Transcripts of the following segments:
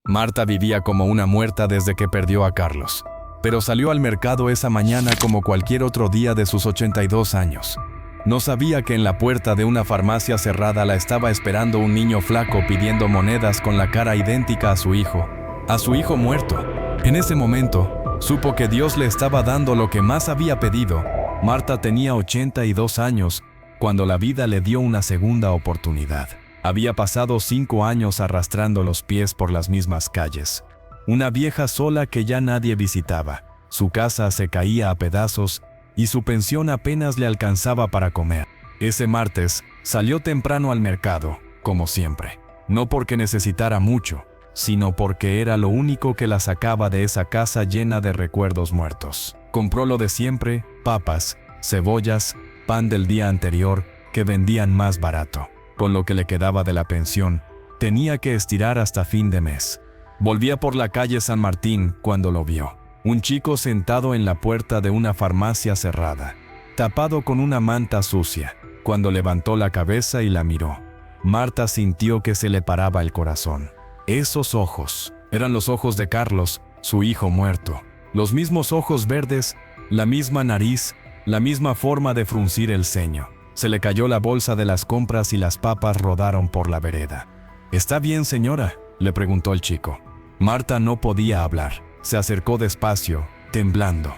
Marta vivía como una muerta desde que perdió a Carlos, pero salió al mercado esa mañana como cualquier otro día de sus 82 años. No sabía que en la puerta de una farmacia cerrada la estaba esperando un niño flaco pidiendo monedas con la cara idéntica a su hijo muerto. En ese momento, supo que Dios le estaba dando lo que más había pedido. Marta tenía 82 años cuando la vida le dio una segunda oportunidad. Había pasado 5 años arrastrando los pies por las mismas calles. Una vieja sola que ya nadie visitaba. Su casa se caía a pedazos y su pensión apenas le alcanzaba para comer. Ese martes salió temprano al mercado, como siempre. No porque necesitara mucho, sino porque era lo único que la sacaba de esa casa llena de recuerdos muertos. Compró lo de siempre: papas, cebollas, pan del día anterior, que vendían más barato. Con lo que le quedaba de la pensión, tenía que estirar hasta fin de mes. Volvía por la calle San Martín cuando lo vio. Un chico sentado en la puerta de una farmacia cerrada, tapado con una manta sucia. Cuando levantó la cabeza y la miró, Marta sintió que se le paraba el corazón. Esos ojos eran los ojos de Carlos, su hijo muerto. Los mismos ojos verdes, la misma nariz, la misma forma de fruncir el ceño. Se le cayó la bolsa de las compras y las papas rodaron por la vereda. ¿Está bien, señora?, le preguntó el chico. Marta no podía hablar. Se acercó despacio, temblando.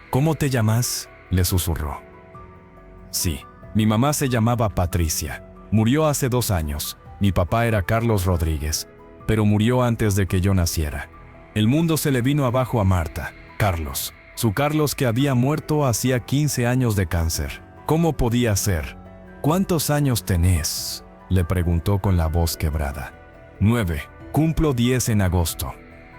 ¿Cómo te llamas?, le susurró. Sí, mi mamá se llamaba Patricia. Murió hace 2 años. Mi papá era Carlos Rodríguez, pero murió antes de que yo naciera. El mundo se le vino abajo a Marta. Carlos. Su Carlos que había muerto hacía 15 años de cáncer. ¿Cómo podía ser? ¿Cuántos años tenés?, le preguntó con la voz quebrada. 9. Cumplo 10 en agosto.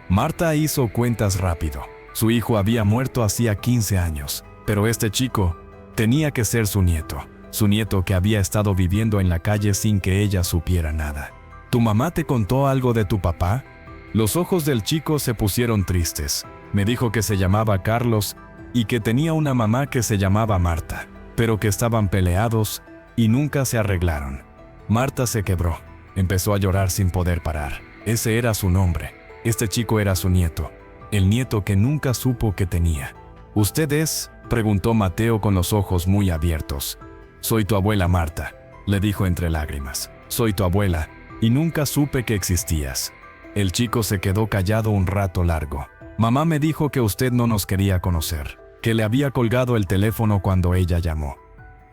Marta hizo cuentas rápido. Su hijo había muerto hacía 15 años, pero este chico tenía que ser su nieto que había estado viviendo en la calle sin que ella supiera nada. ¿Tu mamá te contó algo de tu papá? Los ojos del chico se pusieron tristes. Me dijo que se llamaba Carlos y que tenía una mamá que se llamaba Marta, pero que estaban peleados y nunca se arreglaron. Marta se quebró. Empezó a llorar sin poder parar. Ese era su nombre. Este chico era su nieto, el nieto que nunca supo que tenía. ¿Usted es?, preguntó Mateo con los ojos muy abiertos. Soy tu abuela Marta, le dijo entre lágrimas. Soy tu abuela, y nunca supe que existías. El chico se quedó callado un rato largo. Mamá me dijo que usted no nos quería conocer, que le había colgado el teléfono cuando ella llamó.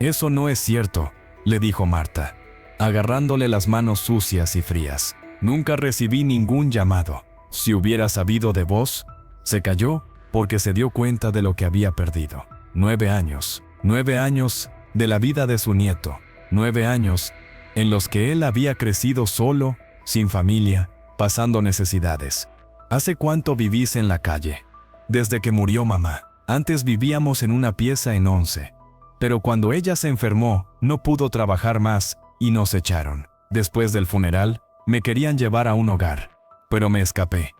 Eso no es cierto, le dijo Marta, agarrándole las manos sucias y frías. Nunca recibí ningún llamado. Si hubiera sabido de vos. Se calló porque se dio cuenta de lo que había perdido. 9 años. 9 años de la vida de su nieto. 9 años en los que él había crecido solo, sin familia, pasando necesidades. ¿Hace cuánto vivís en la calle? Desde que murió mamá. Antes vivíamos en una pieza en 11. Pero cuando ella se enfermó, no pudo trabajar más y nos echaron. Después del funeral, me querían llevar a un hogar, pero me escapé.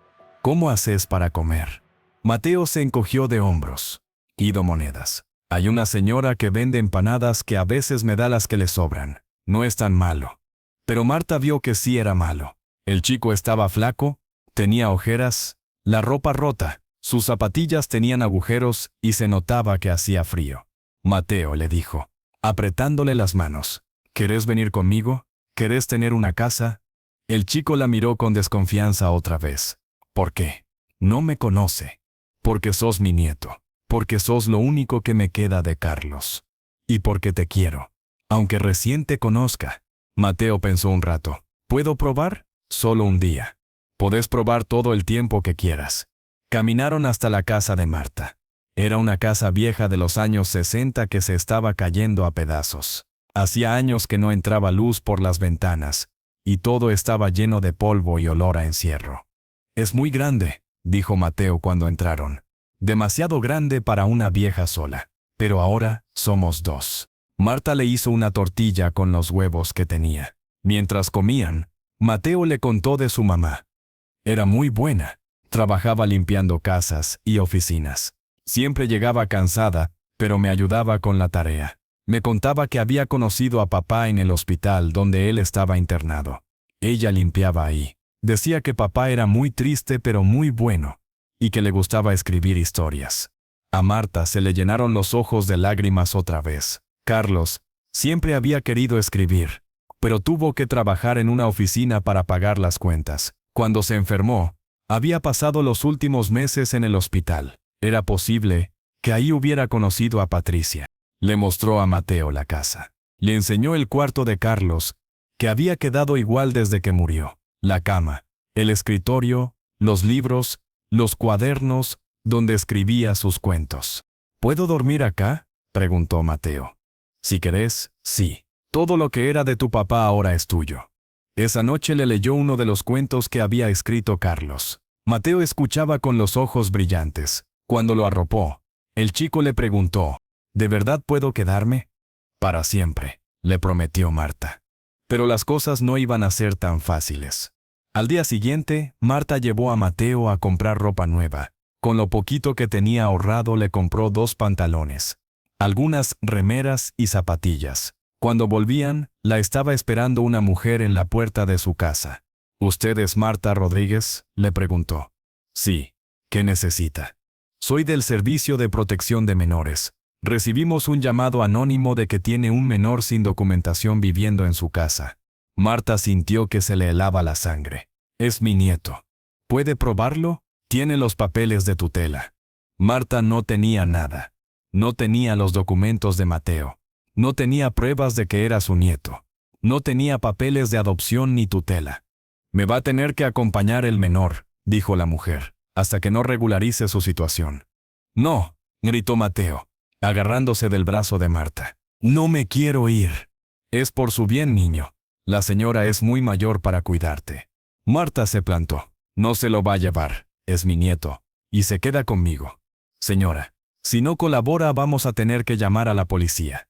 ¿Cómo haces para comer? Mateo se encogió de hombros. Pido monedas. Hay una señora que vende empanadas que a veces me da las que le sobran. No es tan malo. Pero Marta vio que sí era malo. El chico estaba flaco, tenía ojeras, la ropa rota, sus zapatillas tenían agujeros y se notaba que hacía frío. Mateo le dijo, apretándole las manos, ¿querés venir conmigo? ¿Querés tener una casa? El chico la miró con desconfianza otra vez. ¿Por qué? No me conoce. Porque sos mi nieto. Porque sos lo único que me queda de Carlos. Y porque te quiero, aunque recién te conozca. Mateo pensó un rato. ¿Puedo probar? Solo un día. Podés probar todo el tiempo que quieras. Caminaron hasta la casa de Marta. Era una casa vieja de los años 60 que se estaba cayendo a pedazos. Hacía años que no entraba luz por las ventanas, y todo estaba lleno de polvo y olor a encierro. Es muy grande, dijo Mateo cuando entraron. Demasiado grande para una vieja sola. Pero ahora somos 2. Marta le hizo una tortilla con los huevos que tenía. Mientras comían, Mateo le contó de su mamá. Era muy buena. Trabajaba limpiando casas y oficinas. Siempre llegaba cansada, pero me ayudaba con la tarea. Me contaba que había conocido a papá en el hospital donde él estaba internado. Ella limpiaba ahí. Decía que papá era muy triste pero muy bueno, y que le gustaba escribir historias. A Marta se le llenaron los ojos de lágrimas otra vez. Carlos siempre había querido escribir, pero tuvo que trabajar en una oficina para pagar las cuentas. Cuando se enfermó, había pasado los últimos meses en el hospital. Era posible que ahí hubiera conocido a Patricia. Le mostró a Mateo la casa. Le enseñó el cuarto de Carlos, que había quedado igual desde que murió. La cama, el escritorio, los libros, los cuadernos, donde escribía sus cuentos. ¿Puedo dormir acá?, preguntó Mateo. Si querés, sí. Todo lo que era de tu papá ahora es tuyo. Esa noche le leyó uno de los cuentos que había escrito Carlos. Mateo escuchaba con los ojos brillantes. Cuando lo arropó, el chico le preguntó, ¿de verdad puedo quedarme? Para siempre, le prometió Marta. Pero las cosas no iban a ser tan fáciles. Al día siguiente, Marta llevó a Mateo a comprar ropa nueva. Con lo poquito que tenía ahorrado le compró 2 pantalones, algunas remeras y zapatillas. Cuando volvían, la estaba esperando una mujer en la puerta de su casa. ¿Usted es Marta Rodríguez?, le preguntó. Sí. ¿Qué necesita? Soy del Servicio de Protección de Menores. Recibimos un llamado anónimo de que tiene un menor sin documentación viviendo en su casa. Marta sintió que se le helaba la sangre. Es mi nieto. ¿Puede probarlo? Tiene los papeles de tutela. Marta no tenía nada. No tenía los documentos de Mateo. No tenía pruebas de que era su nieto. No tenía papeles de adopción ni tutela. Me va a tener que acompañar el menor, dijo la mujer, hasta que no regularice su situación. No, gritó Mateo, agarrándose del brazo de Marta. No me quiero ir. Es por su bien, niño. La señora es muy mayor para cuidarte. Marta se plantó. No se lo va a llevar. Es mi nieto. Y se queda conmigo. Señora, si no colabora vamos a tener que llamar a la policía.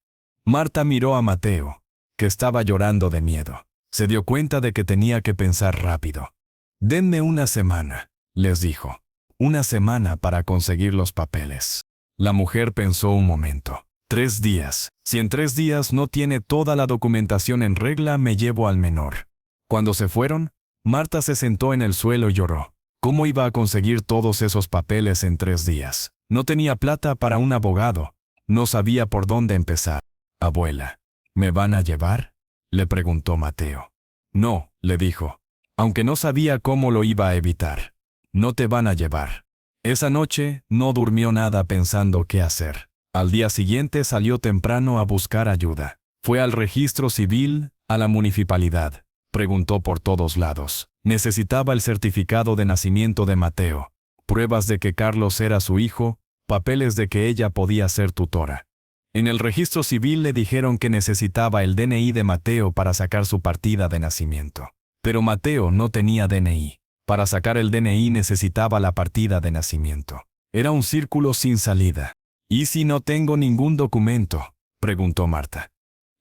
Marta miró a Mateo, que estaba llorando de miedo. Se dio cuenta de que tenía que pensar rápido. Denme una semana, les dijo. Una semana para conseguir los papeles. La mujer pensó un momento. 3 días. Si en 3 días no tiene toda la documentación en regla, me llevo al menor. Cuando se fueron, Marta se sentó en el suelo y lloró. ¿Cómo iba a conseguir todos esos papeles en 3 días? No tenía plata para un abogado. No sabía por dónde empezar. Abuela, ¿me van a llevar?, le preguntó Mateo. No, le dijo, aunque no sabía cómo lo iba a evitar. No te van a llevar. Esa noche no durmió nada pensando qué hacer. Al día siguiente salió temprano a buscar ayuda. Fue al registro civil, a la municipalidad. Preguntó por todos lados. Necesitaba el certificado de nacimiento de Mateo, pruebas de que Carlos era su hijo, papeles de que ella podía ser tutora. En el registro civil le dijeron que necesitaba el DNI de Mateo para sacar su partida de nacimiento. Pero Mateo no tenía DNI. Para sacar el DNI necesitaba la partida de nacimiento. Era un círculo sin salida. ¿Y si no tengo ningún documento?, preguntó Marta.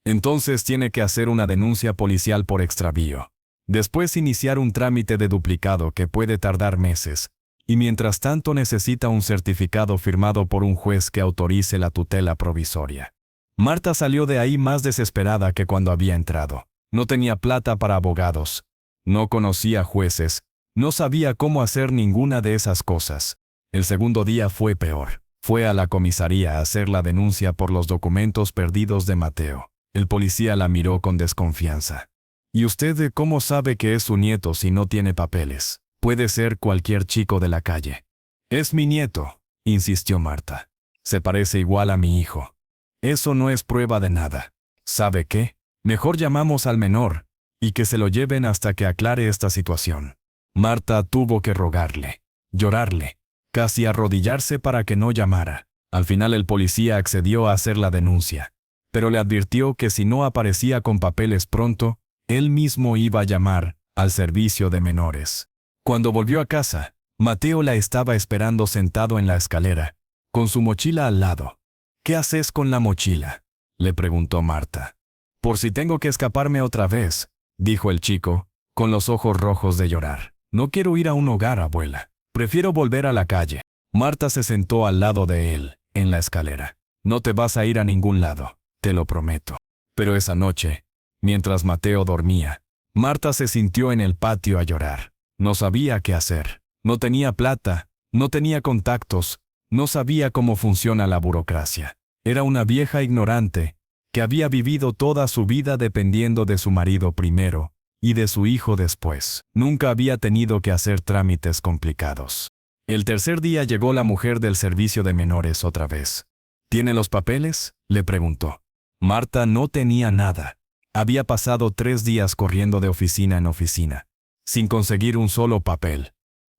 Entonces tiene que hacer una denuncia policial por extravío. Después iniciar un trámite de duplicado que puede tardar meses. Y mientras tanto necesita un certificado firmado por un juez que autorice la tutela provisoria. Marta salió de ahí más desesperada que cuando había entrado. No tenía plata para abogados. No conocía jueces. No sabía cómo hacer ninguna de esas cosas. El segundo día fue peor. Fue a la comisaría a hacer la denuncia por los documentos perdidos de Mateo. El policía la miró con desconfianza. ¿Y usted cómo sabe que es su nieto si no tiene papeles? Puede ser cualquier chico de la calle. Es mi nieto, insistió Marta. Se parece igual a mi hijo. Eso no es prueba de nada. ¿Sabe qué? Mejor llamamos al menor, y que se lo lleven hasta que aclare esta situación. Marta tuvo que rogarle, llorarle, casi arrodillarse para que no llamara. Al final el policía accedió a hacer la denuncia, pero le advirtió que si no aparecía con papeles pronto, él mismo iba a llamar al servicio de menores. Cuando volvió a casa, Mateo la estaba esperando sentado en la escalera, con su mochila al lado. ¿Qué haces con la mochila?, le preguntó Marta. Por si tengo que escaparme otra vez, dijo el chico, con los ojos rojos de llorar. No quiero ir a un hogar, abuela. Prefiero volver a la calle. Marta se sentó al lado de él, en la escalera. No te vas a ir a ningún lado, te lo prometo. Pero esa noche, mientras Mateo dormía, Marta se sintió en el patio a llorar. No sabía qué hacer. No tenía plata, no tenía contactos, no sabía cómo funciona la burocracia. Era una vieja ignorante, que había vivido toda su vida dependiendo de su marido primero y de su hijo después. Nunca había tenido que hacer trámites complicados. El tercer día llegó la mujer del servicio de menores otra vez. ¿Tiene los papeles?, le preguntó. Marta no tenía nada. Había pasado 3 días corriendo de oficina en oficina, sin conseguir un solo papel.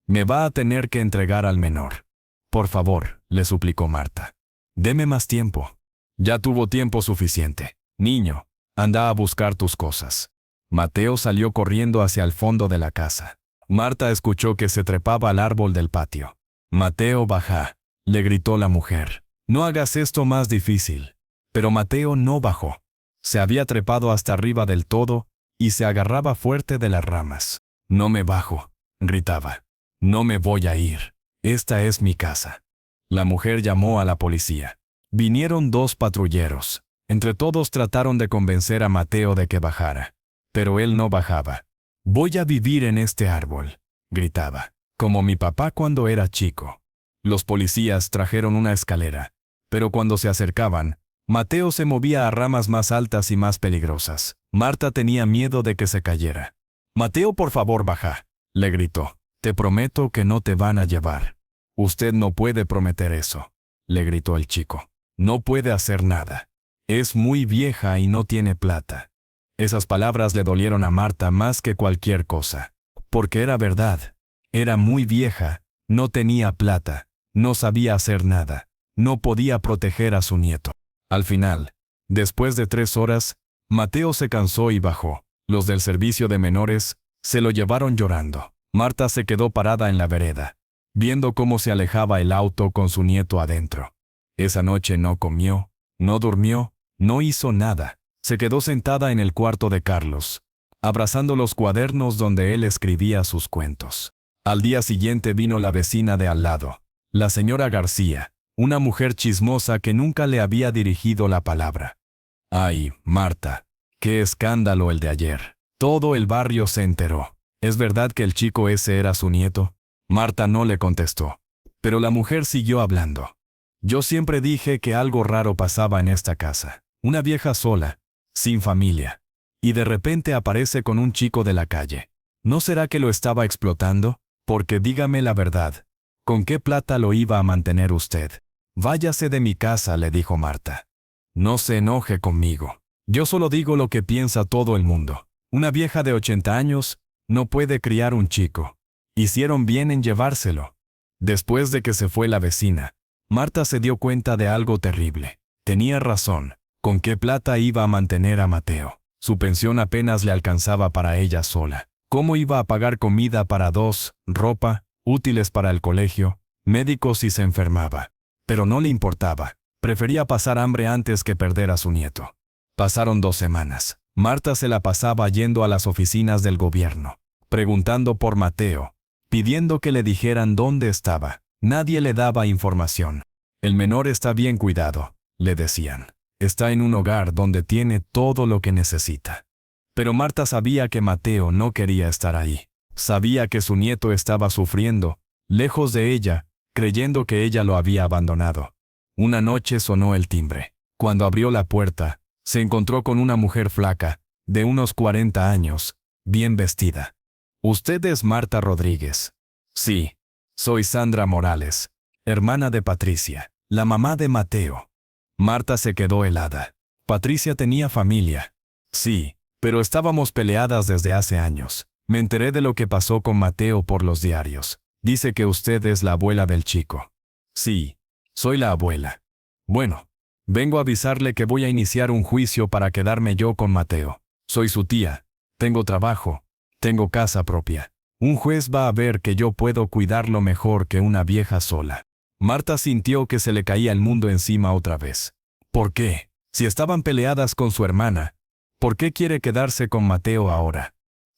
Me va a tener que entregar al menor. Por favor, le suplicó Marta. Deme más tiempo. Ya tuvo tiempo suficiente. Niño, anda a buscar tus cosas. Mateo salió corriendo hacia el fondo de la casa. Marta escuchó que se trepaba al árbol del patio. Mateo, baja, le gritó la mujer. No hagas esto más difícil. Pero Mateo no bajó. Se había trepado hasta arriba del todo y se agarraba fuerte de las ramas. No me bajo, gritaba. No me voy a ir. Esta es mi casa. La mujer llamó a la policía. Vinieron 2 patrulleros. Entre todos trataron de convencer a Mateo de que bajara. Pero él no bajaba. Voy a vivir en este árbol, gritaba, como mi papá cuando era chico. Los policías trajeron una escalera, pero cuando se acercaban, Mateo se movía a ramas más altas y más peligrosas. Marta tenía miedo de que se cayera. Mateo, por favor, baja, le gritó. Te prometo que no te van a llevar. Usted no puede prometer eso, le gritó el chico. No puede hacer nada. Es muy vieja y no tiene plata. Esas palabras le dolieron a Marta más que cualquier cosa. Porque era verdad. Era muy vieja, no tenía plata, no sabía hacer nada, no podía proteger a su nieto. Al final, después de 3 horas, Mateo se cansó y bajó. Los del servicio de menores se lo llevaron llorando. Marta se quedó parada en la vereda, viendo cómo se alejaba el auto con su nieto adentro. Esa noche no comió, no durmió, no hizo nada. Se quedó sentada en el cuarto de Carlos, abrazando los cuadernos donde él escribía sus cuentos. Al día siguiente vino la vecina de al lado, la señora García, una mujer chismosa que nunca le había dirigido la palabra. ¡Ay, Marta! ¡Qué escándalo el de ayer! Todo el barrio se enteró. ¿Es verdad que el chico ese era su nieto? Marta no le contestó, pero la mujer siguió hablando. Yo siempre dije que algo raro pasaba en esta casa. Una vieja sola, sin familia, y de repente aparece con un chico de la calle. ¿No será que lo estaba explotando? Porque dígame la verdad, ¿con qué plata lo iba a mantener usted? Váyase de mi casa, le dijo Marta. No se enoje conmigo. Yo solo digo lo que piensa todo el mundo. Una vieja de 80 años no puede criar un chico. Hicieron bien en llevárselo. Después de que se fue la vecina, Marta se dio cuenta de algo terrible. Tenía razón. ¿Con qué plata iba a mantener a Mateo? Su pensión apenas le alcanzaba para ella sola. ¿Cómo iba a pagar comida para 2, ropa, útiles para el colegio, médicos si se enfermaba? Pero no le importaba. Prefería pasar hambre antes que perder a su nieto. Pasaron 2 semanas. Marta se la pasaba yendo a las oficinas del gobierno, preguntando por Mateo, pidiendo que le dijeran dónde estaba. Nadie le daba información. El menor está bien cuidado, le decían. Está en un hogar donde tiene todo lo que necesita. Pero Marta sabía que Mateo no quería estar ahí. Sabía que su nieto estaba sufriendo, lejos de ella, creyendo que ella lo había abandonado. Una noche sonó el timbre. Cuando abrió la puerta, se encontró con una mujer flaca, de unos 40 años, bien vestida. ¿Usted es Marta Rodríguez? Sí, soy Sandra Morales, hermana de Patricia, la mamá de Mateo. Marta se quedó helada. Patricia tenía familia. Sí, pero estábamos peleadas desde hace años. Me enteré de lo que pasó con Mateo por los diarios. Dice que usted es la abuela del chico. Sí, soy la abuela. Bueno, vengo a avisarle que voy a iniciar un juicio para quedarme yo con Mateo. Soy su tía. Tengo trabajo. Tengo casa propia. Un juez va a ver que yo puedo cuidarlo mejor que una vieja sola. Marta sintió que se le caía el mundo encima otra vez. ¿Por qué? Si estaban peleadas con su hermana, ¿por qué quiere quedarse con Mateo ahora?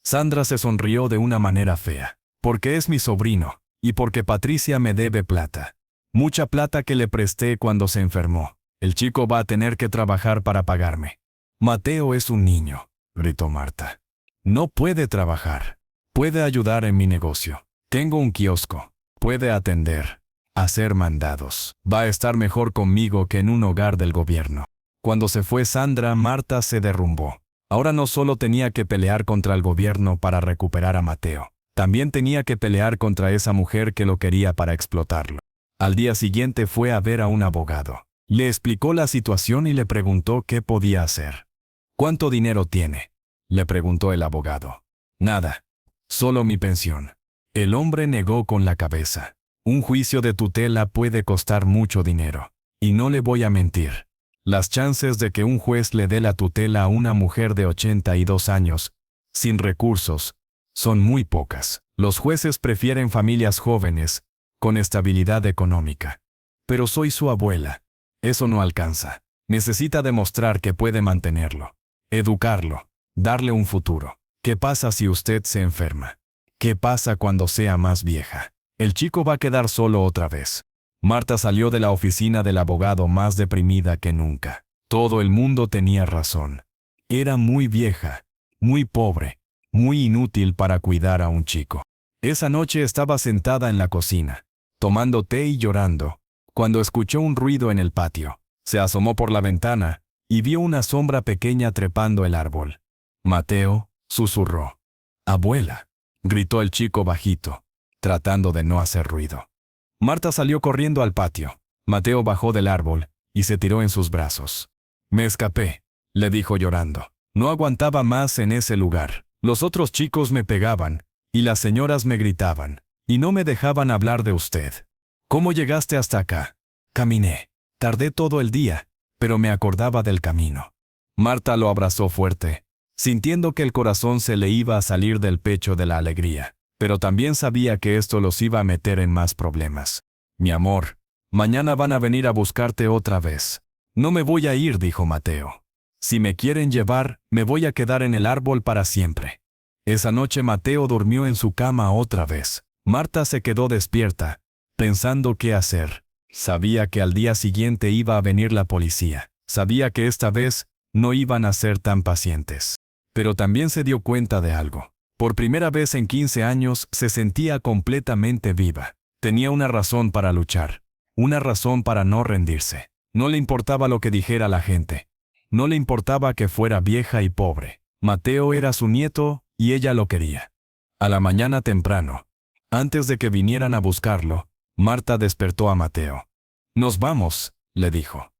Sandra se sonrió de una manera fea. Porque es mi sobrino, y porque Patricia me debe plata. Mucha plata que le presté cuando se enfermó. El chico va a tener que trabajar para pagarme. Mateo es un niño, gritó Marta. No puede trabajar. Puede ayudar en mi negocio. Tengo un kiosco. Puede atender. Hacer mandados. Va a estar mejor conmigo que en un hogar del gobierno. Cuando se fue Sandra, Marta se derrumbó. Ahora no solo tenía que pelear contra el gobierno para recuperar a Mateo, también tenía que pelear contra esa mujer que lo quería para explotarlo. Al día siguiente fue a ver a un abogado. Le explicó la situación y le preguntó qué podía hacer. ¿Cuánto dinero tiene?, le preguntó el abogado. Nada. Solo mi pensión. El hombre negó con la cabeza. Un juicio de tutela puede costar mucho dinero. Y no le voy a mentir. Las chances de que un juez le dé la tutela a una mujer de 82 años, sin recursos, son muy pocas. Los jueces prefieren familias jóvenes, con estabilidad económica. Pero soy su abuela. Eso no alcanza. Necesita demostrar que puede mantenerlo, educarlo, darle un futuro. ¿Qué pasa si usted se enferma? ¿Qué pasa cuando sea más vieja? El chico va a quedar solo otra vez. Marta salió de la oficina del abogado más deprimida que nunca. Todo el mundo tenía razón. Era muy vieja, muy pobre, muy inútil para cuidar a un chico. Esa noche estaba sentada en la cocina, tomando té y llorando, cuando escuchó un ruido en el patio. Se asomó por la ventana y vio una sombra pequeña trepando el árbol. Mateo, susurró. «Abuela», gritó el chico bajito, tratando de no hacer ruido. Marta salió corriendo al patio. Mateo bajó del árbol y se tiró en sus brazos. «Me escapé», le dijo llorando. «No aguantaba más en ese lugar. Los otros chicos me pegaban y las señoras me gritaban y no me dejaban hablar de usted. ¿Cómo llegaste hasta acá?» «Caminé. Tardé todo el día, pero me acordaba del camino». Marta lo abrazó fuerte, sintiendo que el corazón se le iba a salir del pecho de la alegría. Pero también sabía que esto los iba a meter en más problemas. «Mi amor, mañana van a venir a buscarte otra vez». «No me voy a ir», dijo Mateo. «Si me quieren llevar, me voy a quedar en el árbol para siempre». Esa noche Mateo durmió en su cama otra vez. Marta se quedó despierta, pensando qué hacer. Sabía que al día siguiente iba a venir la policía. Sabía que esta vez no iban a ser tan pacientes. Pero también se dio cuenta de algo. Por primera vez en 15 años se sentía completamente viva. Tenía una razón para luchar, una razón para no rendirse. No le importaba lo que dijera la gente. No le importaba que fuera vieja y pobre. Mateo era su nieto y ella lo quería. A la mañana temprano, antes de que vinieran a buscarlo, Marta despertó a Mateo. «Nos vamos», le dijo.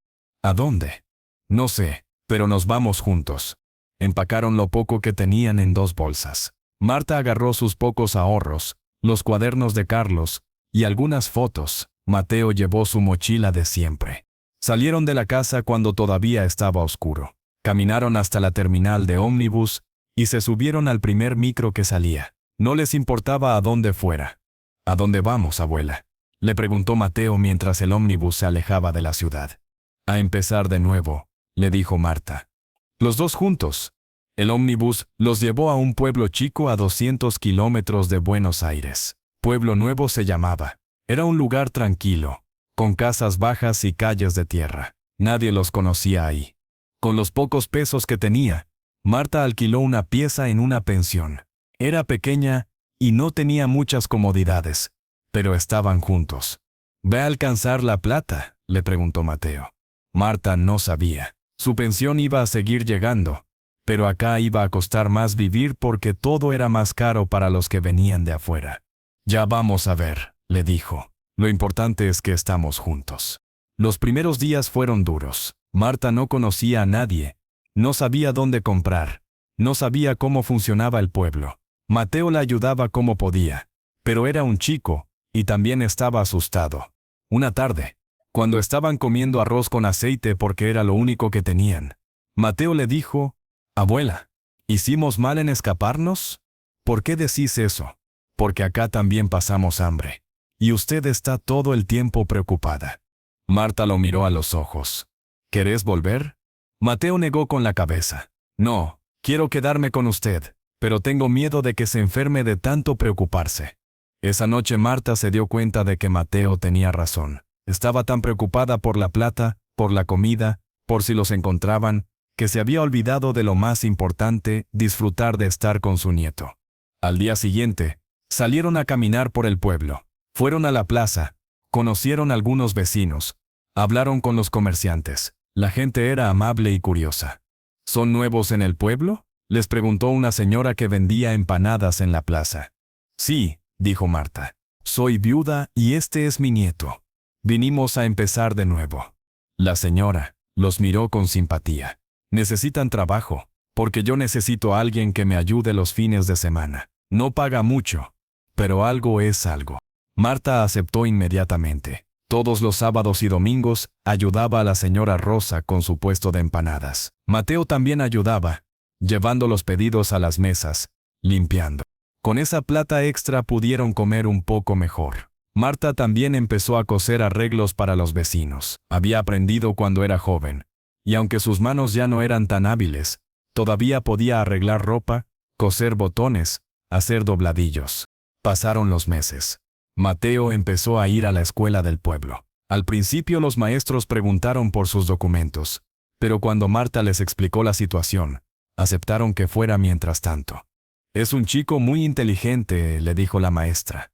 «¿A dónde?» «No sé, pero nos vamos juntos». Empacaron lo poco que tenían en 2 bolsas. Marta agarró sus pocos ahorros, los cuadernos de Carlos y algunas fotos. Mateo llevó su mochila de siempre. Salieron de la casa cuando todavía estaba oscuro. Caminaron hasta la terminal de ómnibus y se subieron al primer micro que salía. No les importaba a dónde fuera. «¿A dónde vamos, abuela?», le preguntó Mateo mientras el ómnibus se alejaba de la ciudad. «A empezar de nuevo», le dijo Marta. Los dos juntos. El ómnibus los llevó a un pueblo chico a 200 kilómetros de Buenos Aires. Pueblo Nuevo se llamaba. Era un lugar tranquilo, con casas bajas y calles de tierra. Nadie los conocía ahí. Con los pocos pesos que tenía, Marta alquiló una pieza en una pensión. Era pequeña y no tenía muchas comodidades, pero estaban juntos. «¿Va a alcanzar la plata?», le preguntó Mateo. Marta no sabía. Su pensión iba a seguir llegando, pero acá iba a costar más vivir porque todo era más caro para los que venían de afuera. «Ya vamos a ver», le dijo. «Lo importante es que estamos juntos». Los primeros días fueron duros. Marta no conocía a nadie, no sabía dónde comprar, no sabía cómo funcionaba el pueblo. Mateo la ayudaba como podía, pero era un chico y también estaba asustado. Una tarde, cuando estaban comiendo arroz con aceite porque era lo único que tenían, Mateo le dijo: «Abuela, ¿hicimos mal en escaparnos? ¿Por qué decís eso? Porque acá también pasamos hambre. Y usted está todo el tiempo preocupada». Marta lo miró a los ojos. «¿Querés volver?». Mateo negó con la cabeza. «No, quiero quedarme con usted, pero tengo miedo de que se enferme de tanto preocuparse». Esa noche Marta se dio cuenta de que Mateo tenía razón. Estaba tan preocupada por la plata, por la comida, por si los encontraban, que se había olvidado de lo más importante, disfrutar de estar con su nieto. Al día siguiente, salieron a caminar por el pueblo. Fueron a la plaza, conocieron a algunos vecinos, hablaron con los comerciantes. La gente era amable y curiosa. ¿Son nuevos en el pueblo?, les preguntó una señora que vendía empanadas en la plaza. Sí, dijo Marta. Soy viuda y este es mi nieto. Vinimos a empezar de nuevo. La señora los miró con simpatía. Necesitan trabajo, porque yo necesito a alguien que me ayude los fines de semana. No paga mucho, pero algo es algo. Marta aceptó inmediatamente. Todos los sábados y domingos ayudaba a la señora Rosa con su puesto de empanadas. Mateo también ayudaba, llevando los pedidos a las mesas, limpiando. Con esa plata extra pudieron comer un poco mejor. Marta también empezó a coser arreglos para los vecinos. Había aprendido cuando era joven, y aunque sus manos ya no eran tan hábiles, todavía podía arreglar ropa, coser botones, hacer dobladillos. Pasaron los meses. Mateo empezó a ir a la escuela del pueblo. Al principio los maestros preguntaron por sus documentos, pero cuando Marta les explicó la situación, aceptaron que fuera mientras tanto. Es un chico muy inteligente, le dijo la maestra,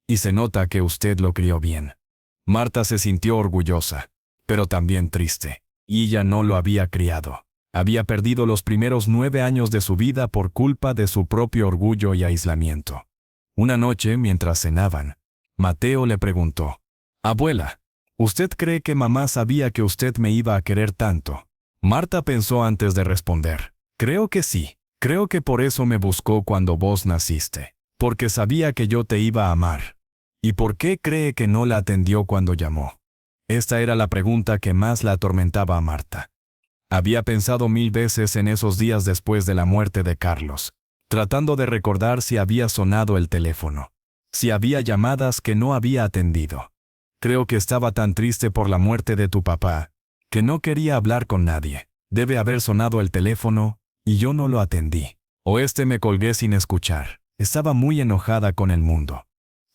y se nota que usted lo crió bien. Marta se sintió orgullosa, pero también triste. Y ella no lo había criado. Había perdido los primeros 9 años de su vida por culpa de su propio orgullo y aislamiento. Una noche, mientras cenaban, Mateo le preguntó: «Abuela, ¿usted cree que mamá sabía que usted me iba a querer tanto?» Marta pensó antes de responder. «Creo que sí. Creo que por eso me buscó cuando vos naciste. Porque sabía que yo te iba a amar». «¿Y por qué cree que no la atendió cuando llamó?» Esta era la pregunta que más la atormentaba a Marta. Había pensado 1000 veces en esos días después de la muerte de Carlos, tratando de recordar si había sonado el teléfono, si había llamadas que no había atendido. «Creo que estaba tan triste por la muerte de tu papá, que no quería hablar con nadie. Debe haber sonado el teléfono, y yo no lo atendí. O me colgué sin escuchar». Estaba muy enojada con el mundo.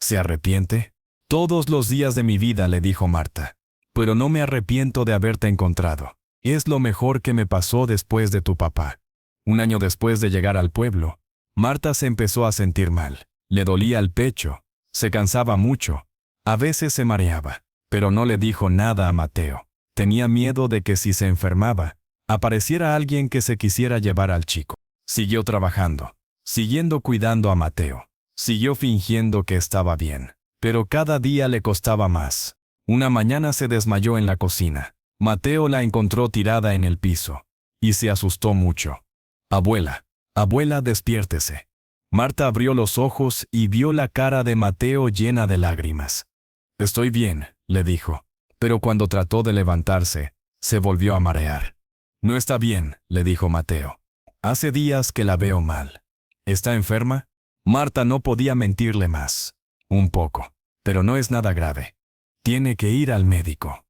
¿Se arrepiente? «Todos los días de mi vida», le dijo Marta. «Pero no me arrepiento de haberte encontrado. Es lo mejor que me pasó después de tu papá». 1 año después de llegar al pueblo, Marta se empezó a sentir mal. Le dolía el pecho, se cansaba mucho, a veces se mareaba, pero no le dijo nada a Mateo. Tenía miedo de que si se enfermaba, apareciera alguien que se quisiera llevar al chico. Siguió trabajando, siguiendo cuidando a Mateo. Siguió fingiendo que estaba bien, pero cada día le costaba más. Una mañana se desmayó en la cocina. Mateo la encontró tirada en el piso, y se asustó mucho. «Abuela, abuela, despiértese». Marta abrió los ojos y vio la cara de Mateo llena de lágrimas. «Estoy bien», le dijo, pero cuando trató de levantarse, se volvió a marear. «No está bien», le dijo Mateo. «Hace días que la veo mal». «¿Está enferma?» Marta no podía mentirle más. «Un poco, pero no es nada grave. Tiene que ir al médico».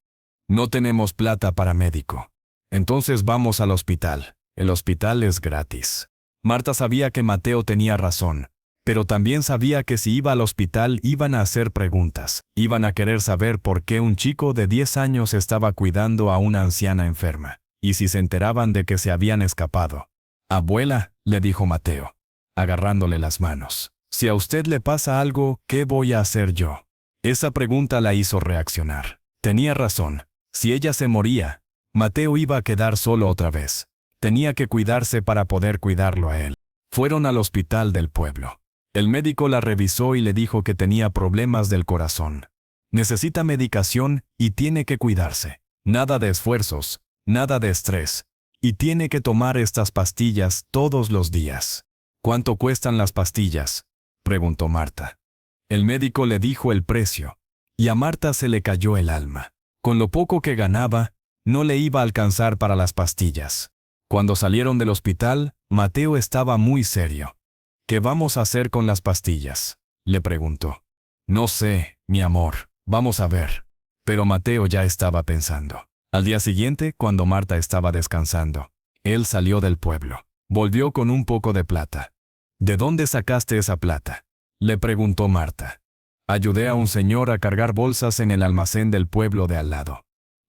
«No tenemos plata para médico». «Entonces vamos al hospital. El hospital es gratis». Marta sabía que Mateo tenía razón, pero también sabía que si iba al hospital iban a hacer preguntas. Iban a querer saber por qué un chico de 10 años estaba cuidando a una anciana enferma. Y si se enteraban de que se habían escapado. «Abuela», le dijo Mateo, agarrándole las manos, «si a usted le pasa algo, ¿qué voy a hacer yo?». Esa pregunta la hizo reaccionar. Tenía razón. Si ella se moría, Mateo iba a quedar solo otra vez. Tenía que cuidarse para poder cuidarlo a él. Fueron al hospital del pueblo. El médico la revisó y le dijo que tenía problemas del corazón. Necesita medicación y tiene que cuidarse. Nada de esfuerzos, nada de estrés. Y tiene que tomar estas pastillas todos los días. «¿Cuánto cuestan las pastillas?», preguntó Marta. El médico le dijo el precio, y a Marta se le cayó el alma. Con lo poco que ganaba, no le iba a alcanzar para las pastillas. Cuando salieron del hospital, Mateo estaba muy serio. «¿Qué vamos a hacer con las pastillas?», le preguntó. «No sé, mi amor, vamos a ver». Pero Mateo ya estaba pensando. Al día siguiente, cuando Marta estaba descansando, él salió del pueblo. Volvió con un poco de plata. «¿De dónde sacaste esa plata?», le preguntó Marta. «Ayudé a un señor a cargar bolsas en el almacén del pueblo de al lado».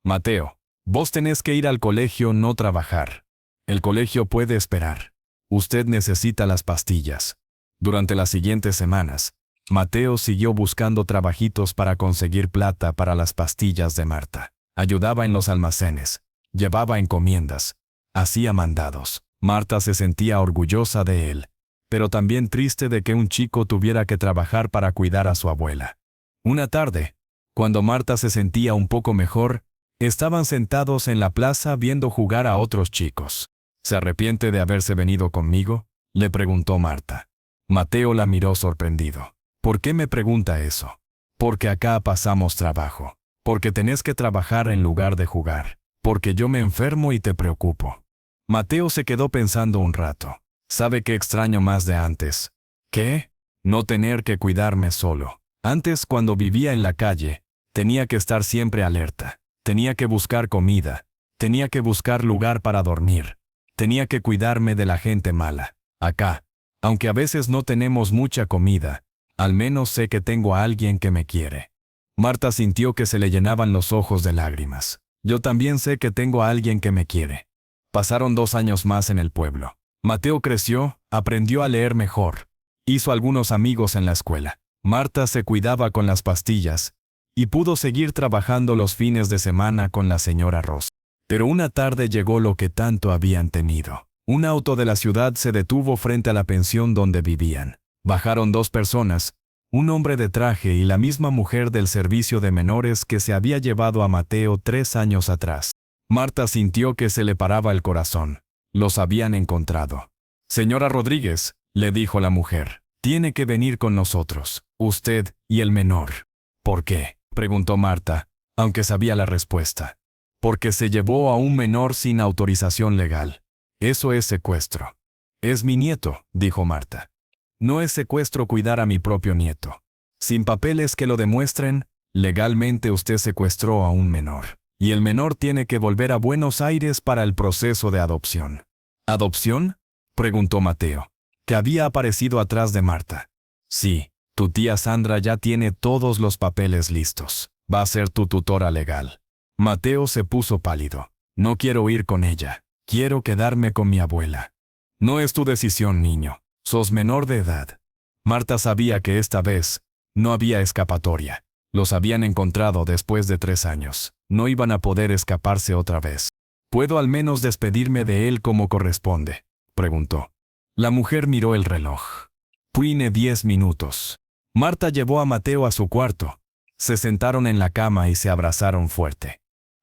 «Mateo, vos tenés que ir al colegio, no trabajar. El colegio puede esperar. Usted necesita las pastillas». Durante las siguientes semanas, Mateo siguió buscando trabajitos para conseguir plata para las pastillas de Marta. Ayudaba en los almacenes, llevaba encomiendas, hacía mandados. Marta se sentía orgullosa de él, pero también triste de que un chico tuviera que trabajar para cuidar a su abuela. Una tarde, cuando Marta se sentía un poco mejor, estaban sentados en la plaza viendo jugar a otros chicos. ¿Se arrepiente de haberse venido conmigo?, le preguntó Marta. Mateo la miró sorprendido. ¿Por qué me pregunta eso? Porque acá pasamos trabajo. Porque tenés que trabajar en lugar de jugar. Porque yo me enfermo y te preocupo. Mateo se quedó pensando un rato. ¿Sabe qué extraño más de antes? ¿Qué? No tener que cuidarme solo. Antes, cuando vivía en la calle, tenía que estar siempre alerta. Tenía que buscar comida. Tenía que buscar lugar para dormir. Tenía que cuidarme de la gente mala. Acá, aunque a veces no tenemos mucha comida, al menos sé que tengo a alguien que me quiere. Marta sintió que se le llenaban los ojos de lágrimas. Yo también sé que tengo a alguien que me quiere. Pasaron 2 años más en el pueblo. Mateo creció, aprendió a leer mejor. Hizo algunos amigos en la escuela. Marta se cuidaba con las pastillas y pudo seguir trabajando los fines de semana con la señora Rosa. Pero una tarde llegó lo que tanto habían temido. Un auto de la ciudad se detuvo frente a la pensión donde vivían. Bajaron 2 personas, un hombre de traje y la misma mujer del servicio de menores que se había llevado a Mateo 3 años atrás. Marta sintió que se le paraba el corazón. Los habían encontrado. Señora Rodríguez, le dijo la mujer, tiene que venir con nosotros, usted y el menor. ¿Por qué?, preguntó Marta, aunque sabía la respuesta. Porque se llevó a un menor sin autorización legal. Eso es secuestro. Es mi nieto, dijo Marta. No es secuestro cuidar a mi propio nieto. Sin papeles que lo demuestren, legalmente usted secuestró a un menor. Y el menor tiene que volver a Buenos Aires para el proceso de adopción. ¿Adopción?, preguntó Mateo, que había aparecido atrás de Marta. Sí, tu tía Sandra ya tiene todos los papeles listos. Va a ser tu tutora legal. Mateo se puso pálido. No quiero ir con ella. Quiero quedarme con mi abuela. No es tu decisión, niño. Sos menor de edad. Marta sabía que esta vez no había escapatoria. Los habían encontrado después de 3 años. No iban a poder escaparse otra vez. ¿Puedo al menos despedirme de él como corresponde?, preguntó. La mujer miró el reloj. Tiene 10 minutos. Marta llevó a Mateo a su cuarto. Se sentaron en la cama y se abrazaron fuerte.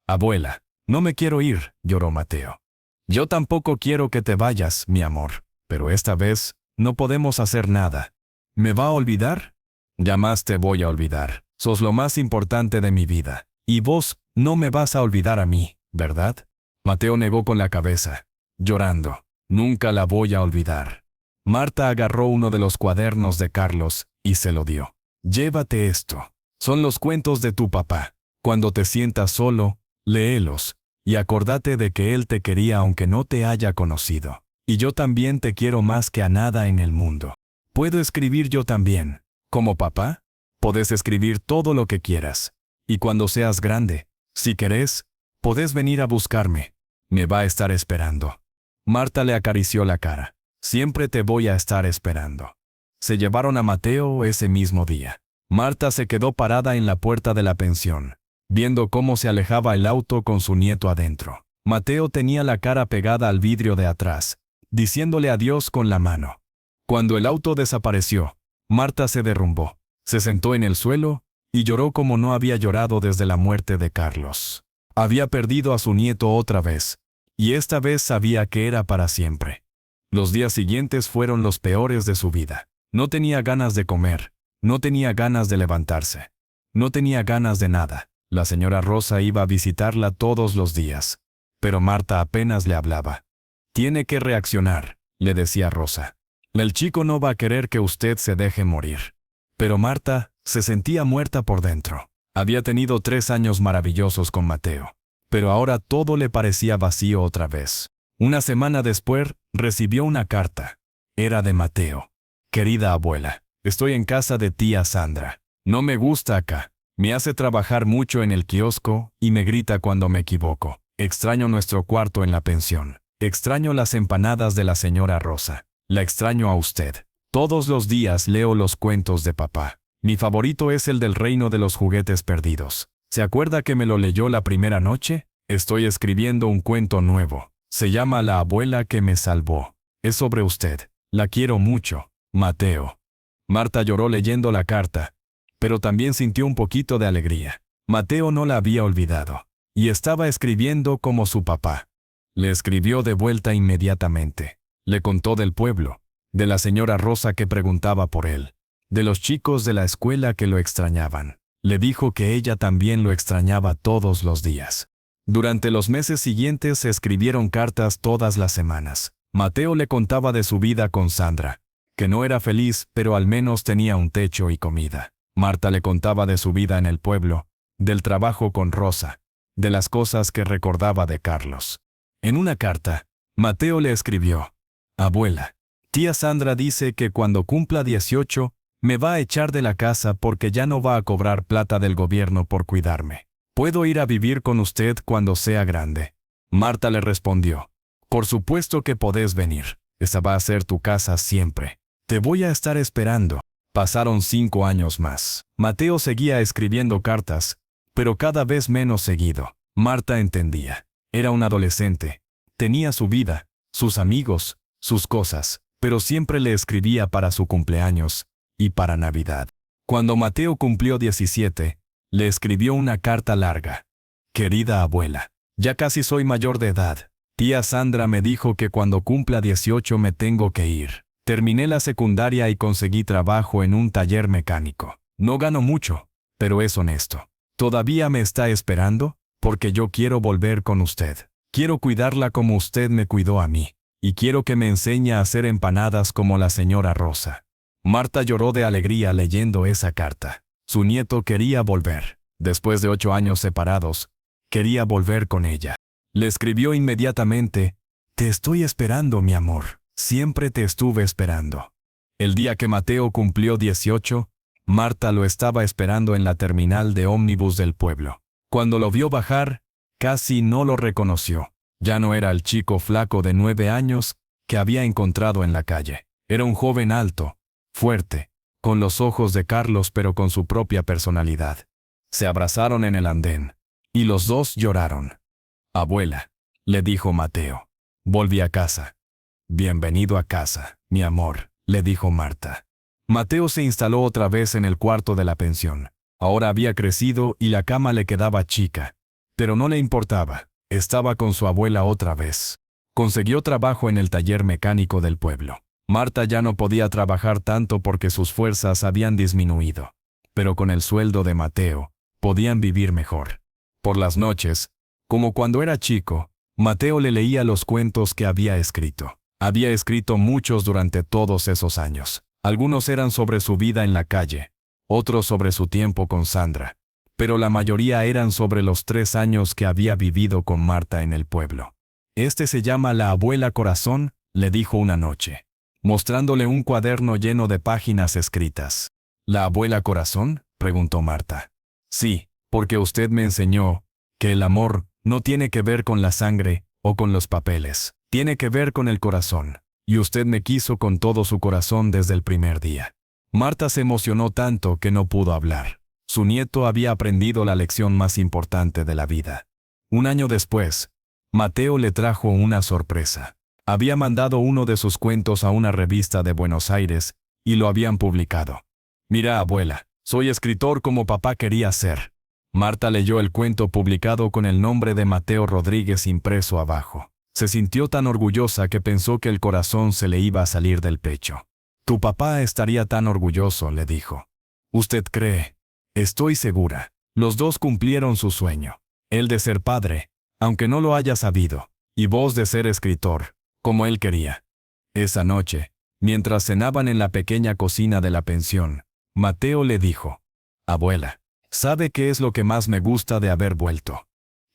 Abuela, no me quiero ir, lloró Mateo. Yo tampoco quiero que te vayas, mi amor, pero esta vez no podemos hacer nada. ¿Me va a olvidar? Jamás te voy a olvidar. Sos lo más importante de mi vida. Y vos no me vas a olvidar a mí, ¿verdad? Mateo negó con la cabeza, llorando. Nunca la voy a olvidar. Marta agarró uno de los cuadernos de Carlos y se lo dio. Llévate esto. Son los cuentos de tu papá. Cuando te sientas solo, léelos, y acordate de que él te quería aunque no te haya conocido. Y yo también te quiero más que a nada en el mundo. ¿Puedo escribir yo también, como papá? Podés escribir todo lo que quieras. Y cuando seas grande, si querés, podés venir a buscarme. Me va a estar esperando. Marta le acarició la cara. Siempre te voy a estar esperando. Se llevaron a Mateo ese mismo día. Marta se quedó parada en la puerta de la pensión, viendo cómo se alejaba el auto con su nieto adentro. Mateo tenía la cara pegada al vidrio de atrás, diciéndole adiós con la mano. Cuando el auto desapareció, Marta se derrumbó, se sentó en el suelo y lloró como no había llorado desde la muerte de Carlos. Había perdido a su nieto otra vez, y esta vez sabía que era para siempre. Los días siguientes fueron los peores de su vida. No tenía ganas de comer, no tenía ganas de levantarse, no tenía ganas de nada. La señora Rosa iba a visitarla todos los días, pero Marta apenas le hablaba. Tiene que reaccionar, le decía Rosa. El chico no va a querer que usted se deje morir. Pero Marta se sentía muerta por dentro. Había tenido 3 años maravillosos con Mateo, pero ahora todo le parecía vacío otra vez. Una semana después, recibió una carta. Era de Mateo. Querida abuela, estoy en casa de tía Sandra. No me gusta acá. Me hace trabajar mucho en el kiosco y me grita cuando me equivoco. Extraño nuestro cuarto en la pensión. Extraño las empanadas de la señora Rosa. La extraño a usted. Todos los días leo los cuentos de papá. Mi favorito es el del reino de los juguetes perdidos. ¿Se acuerda que me lo leyó la primera noche? Estoy escribiendo un cuento nuevo. Se llama La abuela que me salvó. Es sobre usted. La quiero mucho, Mateo. Marta lloró leyendo la carta, pero también sintió un poquito de alegría. Mateo no la había olvidado, y estaba escribiendo como su papá. Le escribió de vuelta inmediatamente. Le contó del pueblo, de la señora Rosa que preguntaba por él, de los chicos de la escuela que lo extrañaban. Le dijo que ella también lo extrañaba todos los días. Durante los meses siguientes se escribieron cartas todas las semanas. Mateo le contaba de su vida con Sandra, que no era feliz, pero al menos tenía un techo y comida. Marta le contaba de su vida en el pueblo, del trabajo con Rosa, de las cosas que recordaba de Carlos. En una carta, Mateo le escribió: Abuela, tía Sandra dice que cuando cumpla 18, me va a echar de la casa porque ya no va a cobrar plata del gobierno por cuidarme. ¿Puedo ir a vivir con usted cuando sea grande? Marta le respondió: Por supuesto que podés venir. Esa va a ser tu casa siempre. Te voy a estar esperando. Pasaron 5 años más. Mateo seguía escribiendo cartas, pero cada vez menos seguido. Marta entendía. Era un adolescente. Tenía su vida, sus amigos, sus cosas, pero siempre le escribía para su cumpleaños y para Navidad. Cuando Mateo cumplió 17, le escribió una carta larga. Querida abuela, ya casi soy mayor de edad. Tía Sandra me dijo que cuando cumpla 18 me tengo que ir. Terminé la secundaria y conseguí trabajo en un taller mecánico. No gano mucho, pero es honesto. ¿Todavía me está esperando? Porque yo quiero volver con usted. Quiero cuidarla como usted me cuidó a mí. Y quiero que me enseñe a hacer empanadas como la señora Rosa. Marta lloró de alegría leyendo esa carta. Su nieto quería volver. Después de 8 años separados, quería volver con ella. Le escribió inmediatamente: Te estoy esperando, mi amor. Siempre te estuve esperando. El día que Mateo cumplió 18, Marta lo estaba esperando en la terminal de ómnibus del pueblo. Cuando lo vio bajar, casi no lo reconoció. Ya no era el chico flaco de 9 años que había encontrado en la calle. Era un joven alto, fuerte, con los ojos de Carlos pero con su propia personalidad. Se abrazaron en el andén, y los dos lloraron. Abuela, le dijo Mateo. Volví a casa. Bienvenido a casa, mi amor, le dijo Marta. Mateo se instaló otra vez en el cuarto de la pensión. Ahora había crecido y la cama le quedaba chica. Pero no le importaba, estaba con su abuela otra vez. Consiguió trabajo en el taller mecánico del pueblo. Marta ya no podía trabajar tanto porque sus fuerzas habían disminuido. Pero con el sueldo de Mateo, podían vivir mejor. Por las noches, como cuando era chico, Mateo le leía los cuentos que había escrito. Había escrito muchos durante todos esos años. Algunos eran sobre su vida en la calle, otros sobre su tiempo con Sandra, pero la mayoría eran sobre los 3 años que había vivido con Marta en el pueblo. Este se llama La abuela corazón, le dijo una noche, mostrándole un cuaderno lleno de páginas escritas. ¿La abuela corazón?, preguntó Marta. Sí, porque usted me enseñó que el amor no tiene que ver con la sangre o con los papeles. Tiene que ver con el corazón, y usted me quiso con todo su corazón desde el primer día. Marta se emocionó tanto que no pudo hablar. Su nieto había aprendido la lección más importante de la vida. Un año después, Mateo le trajo una sorpresa. Había mandado uno de sus cuentos a una revista de Buenos Aires, y lo habían publicado. Mira, abuela, soy escritor como papá quería ser. Marta leyó el cuento publicado con el nombre de Mateo Rodríguez impreso abajo. Se sintió tan orgullosa que pensó que el corazón se le iba a salir del pecho. Tu papá estaría tan orgulloso, le dijo. ¿Usted cree? Estoy segura. Los dos cumplieron su sueño. Él de ser padre, aunque no lo haya sabido, y vos de ser escritor, como él quería. Esa noche, mientras cenaban en la pequeña cocina de la pensión, Mateo le dijo: Abuela, ¿sabe qué es lo que más me gusta de haber vuelto?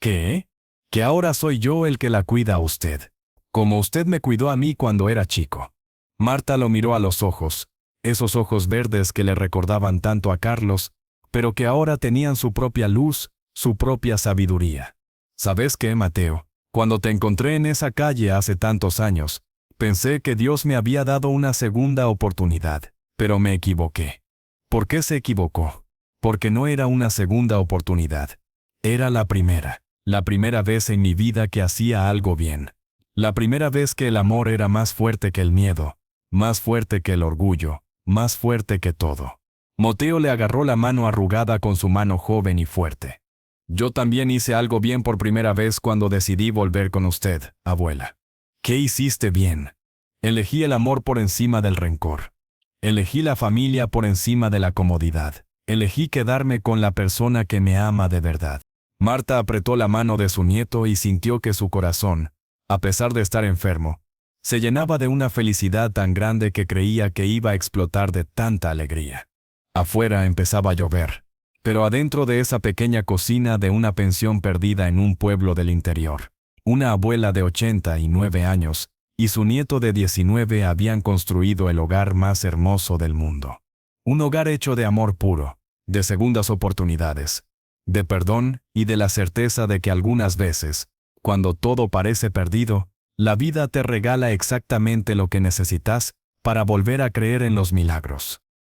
¿Qué? Que ahora soy yo el que la cuida a usted, como usted me cuidó a mí cuando era chico. Marta lo miró a los ojos, esos ojos verdes que le recordaban tanto a Carlos, pero que ahora tenían su propia luz, su propia sabiduría. ¿Sabes qué, Mateo? Cuando te encontré en esa calle hace tantos años, Pensé que Dios me había dado una segunda oportunidad, pero me equivoqué. ¿Por qué se equivocó? Porque no era una segunda oportunidad. Era la primera vez en mi vida que hacía algo bien. La primera vez que el amor era más fuerte que el miedo, más fuerte que el orgullo, más fuerte que todo. Mateo le agarró la mano arrugada con su mano joven y fuerte. Yo también hice algo bien por primera vez cuando decidí volver con usted, abuela. ¿Qué hiciste bien? Elegí el amor por encima del rencor. Elegí la familia por encima de la comodidad. Elegí quedarme con la persona que me ama de verdad. Marta apretó la mano de su nieto y sintió que su corazón, a pesar de estar enfermo, se llenaba de una felicidad tan grande que creía que iba a explotar de tanta alegría. Afuera empezaba a llover, pero adentro de esa pequeña cocina de una pensión perdida en un pueblo del interior, una abuela de 89 años y su nieto de 19 habían construido el hogar más hermoso del mundo. Un hogar hecho de amor puro, de segundas oportunidades, de perdón y de la certeza de que algunas veces, cuando todo parece perdido, la vida te regala exactamente lo que necesitas para volver a creer en los milagros.